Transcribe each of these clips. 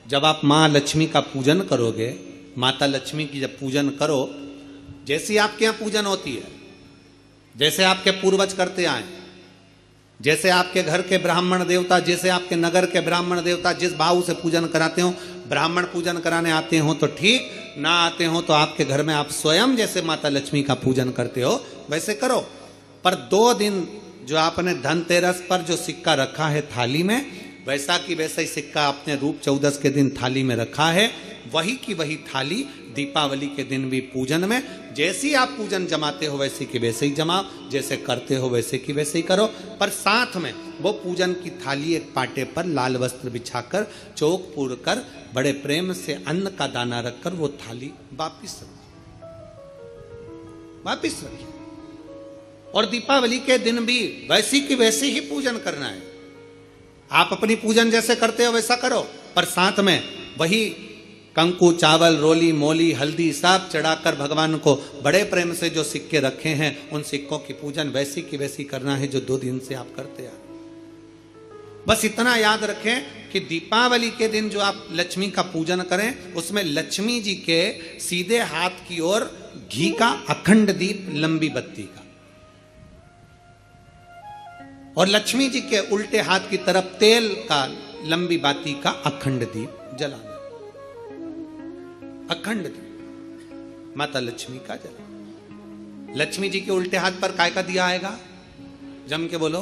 जब आप माँ लक्ष्मी का पूजन करोगे, माता लक्ष्मी की जब पूजन करो, जैसी आपके यहाँ पूजन होती है, जैसे आपके पूर्वज करते आए, जैसे आपके घर के ब्राह्मण देवता, जैसे आपके नगर के ब्राह्मण देवता जिस भाव से पूजन कराते हो, ब्राह्मण पूजन कराने आते हो तो ठीक, ना आते हो तो आपके घर में आप स्वयं जैसे माता लक्ष्मी का पूजन करते हो वैसे करो। पर 2 दिन जो आपने धनतेरस पर जो सिक्का रखा है थाली में, वैसा की वैसा ही सिक्का आपने रूप 14 के दिन थाली में रखा है, वही की वही थाली दीपावली के दिन भी पूजन में जैसी आप पूजन जमाते हो वैसे की वैसे ही जमाओ, जैसे करते हो वैसे की वैसे ही करो। पर साथ में वो पूजन की थाली एक पाटे पर लाल वस्त्र बिछाकर, चौक पूर कर, बड़े प्रेम से अन्न का दाना रखकर वो थाली वापिस रखिए। और दीपावली के दिन भी वैसी की वैसे ही पूजन करना है। आप अपनी पूजन जैसे करते हो वैसा करो, पर साथ में वही कंकु, चावल, रोली, मोली, हल्दी सब चढ़ाकर भगवान को बड़े प्रेम से जो सिक्के रखे हैं उन सिक्कों की पूजन वैसी की वैसी करना है जो 2 दिन से आप करते आ। बस इतना याद रखें कि दीपावली के दिन जो आप लक्ष्मी का पूजन करें उसमें लक्ष्मी जी के सीधे हाथ की ओर घी का अखंड दीप, लंबी बत्ती का, और लक्ष्मी जी के उल्टे हाथ की तरफ तेल का लंबी बाती का अखंड दीप जलाना। अखंड दीप माता लक्ष्मी का जला। लक्ष्मी जी के उल्टे हाथ पर काय का दिया आएगा? जम के बोलो,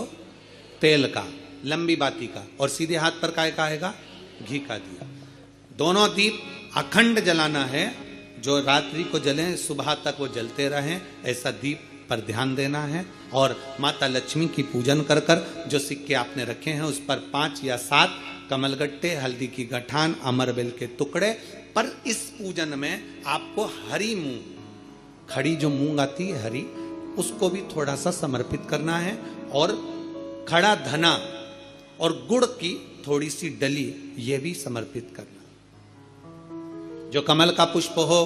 तेल का, लंबी बाती का, और सीधे हाथ पर काय का आएगा? घी का दिया। दोनों दीप अखंड जलाना है, जो रात्रि को जलें सुबह तक वो जलते रहें, ऐसा दीप पर ध्यान देना है। और माता लक्ष्मी की पूजन कर कर जो सिक्के आपने रखे हैं उस पर 5 या 7 कमलगट्टे, हल्दी की गठान, अमरबेल के टुकड़े। पर इस पूजन में आपको हरी मूंग, खड़ी जो मूंग आती है हरी, उसको भी थोड़ा सा समर्पित करना है, और खड़ा धना और गुड़ की थोड़ी सी डली ये भी समर्पित करना। जो कमल का पुष्प हो,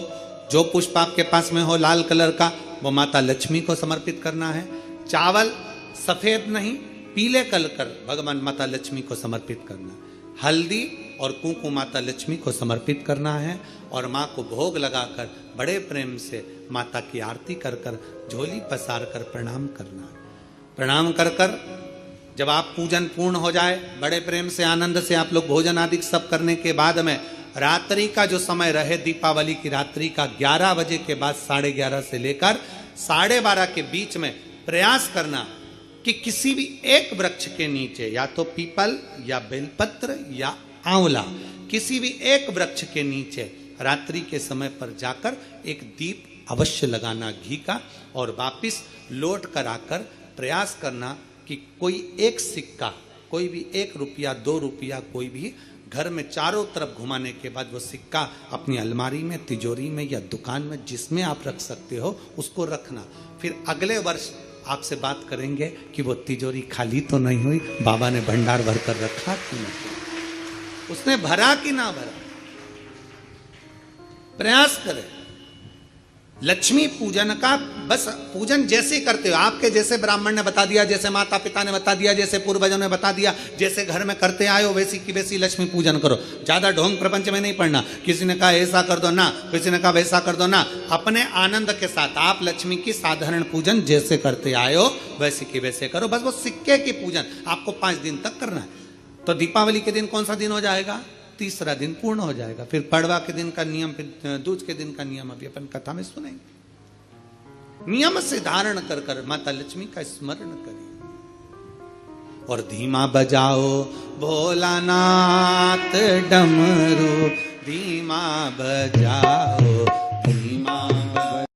जो पुष्प आपके पास में हो लाल कलर का, वो माता लक्ष्मी को समर्पित करना है। चावल सफेद नहीं, पीले कलर कर भगवान माता लक्ष्मी को समर्पित करना है। हल्दी और कुंकु माता लक्ष्मी को समर्पित करना है, और माँ को भोग लगाकर बड़े प्रेम से माता की आरती कर कर, झोली पसार कर प्रणाम करना है। प्रणाम कर कर जब आप पूजन पूर्ण हो जाए, बड़े प्रेम से आनंद से आप लोग भोजन आदि सब करने के बाद में रात्रि का जो समय रहे, दीपावली की रात्रि का 11 बजे के बाद 11:30 से लेकर 12:30 के बीच में प्रयास करना कि किसी भी एक वृक्ष के नीचे, या तो पीपल या बेलपत्र या आंवला, किसी भी एक वृक्ष के नीचे रात्रि के समय पर जाकर एक दीप अवश्य लगाना घी का, और वापिस लौट कर आकर प्रयास करना कि कोई एक सिक्का, कोई भी 1 रुपया 2 रुपया, कोई भी घर में चारों तरफ घुमाने के बाद वो सिक्का अपनी अलमारी में, तिजोरी में या दुकान में जिसमें आप रख सकते हो उसको रखना। फिर अगले वर्ष आपसे बात करेंगे कि वो तिजोरी खाली तो नहीं हुई, बाबा ने भंडार भर कर रखा कि नहीं, उसने भरा कि ना भरा। प्रयास करें। लक्ष्मी पूजन का बस पूजन जैसे करते हो, आपके जैसे ब्राह्मण ने बता दिया, जैसे माता पिता ने बता दिया, जैसे पूर्वजों ने बता दिया, जैसे घर में करते आए हो वैसी की वैसी लक्ष्मी पूजन करो। ज्यादा ढोंग प्रपंच में नहीं पड़ना, किसी ने कहा ऐसा कर दो ना, किसी ने कहा वैसा कर दो ना। अपने आनंद के साथ आप लक्ष्मी की साधारण पूजन जैसे करते आए हो वैसे की वैसे करो। बस वो सिक्के की पूजन आपको 5 दिन तक करना है। तो दीपावली के दिन कौन सा दिन हो जाएगा? 3रा दिन पूर्ण हो जाएगा। फिर पड़वा के दिन का नियम, फिर दूज के दिन का नियम अभी अपन कथा में सुनेंगे। नियम से धारण कर कर माता लक्ष्मी का स्मरण करिए। और धीमा बजाओ भोलानाथ डमरू, धीमा बजाओ